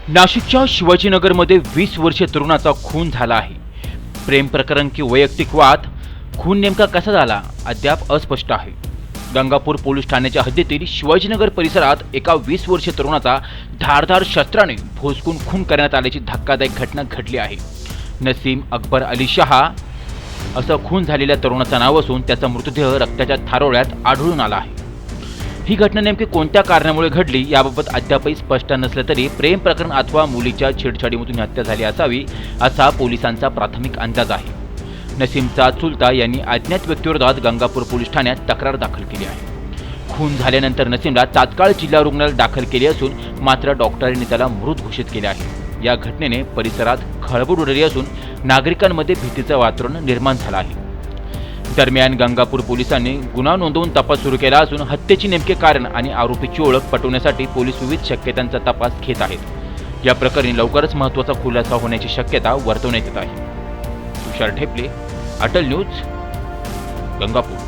नाशिकच्या शिवाजीनगरमध्ये 20 वर्षीय तरुणाचा खून झाला आहे। प्रेम प्रकरण की वैयक्तिक वाद? खून नेमका कसा झाला अद्याप अस्पष्ट आहे। गंगापूर पोलीस ठाण्याच्या हद्दीतील शिवाजीनगर परिसरात एका 20 वर्षीय तरुणाचा धारदार शस्त्राने भोसकून खून करण्यात आल्याची धक्कादायक घटना घडली आहे। नसीम अकबर अली शहा असं खून झालेल्या तरुणाचं नाव असून त्याचा मृतदेह रक्ताच्या थारोळ्यात आढळून आला आहे। ही घटना नेमकी कोणत्या कारणामुळे घडली याबाबत अद्यापही स्पष्ट नसलं तरी प्रेम प्रकरण अथवा मुलीच्या छेडछाडीमधून हत्या झाली असावी असा पोलिसांचा प्राथमिक अंदाज आहे। नसीमचा चुलता यांनी अज्ञात व्यक्तीविरोधात गंगापूर पोलीस ठाण्यात तक्रार दाखल केली आहे। खून झाल्यानंतर नसीमला तात्काळ जिल्हा रुग्णालयात दाखल केले असून मात्र डॉक्टरांनी त्याला मृत घोषित केले आहे। या घटनेने परिसरात खळबळ उडाली असून नागरिकांमध्ये भीतीचं वातावरण निर्माण झालं आहे। दरम्यान गंगापूर पोलिसांनी गुन्हा नोंदवून तपास सुरू केला असून हत्येचे नेमके कारण आणि आरोपीची ओळख पटवण्यासाठी पोलीस विविध शक्यतांचा तपास घेत आहेत। या प्रकरणी लवकरच महत्त्वाचा खुलासा होण्याची शक्यता वर्तवण्यात येत आहे। तुषार ठेपले, अटल न्यूज, गंगापूर।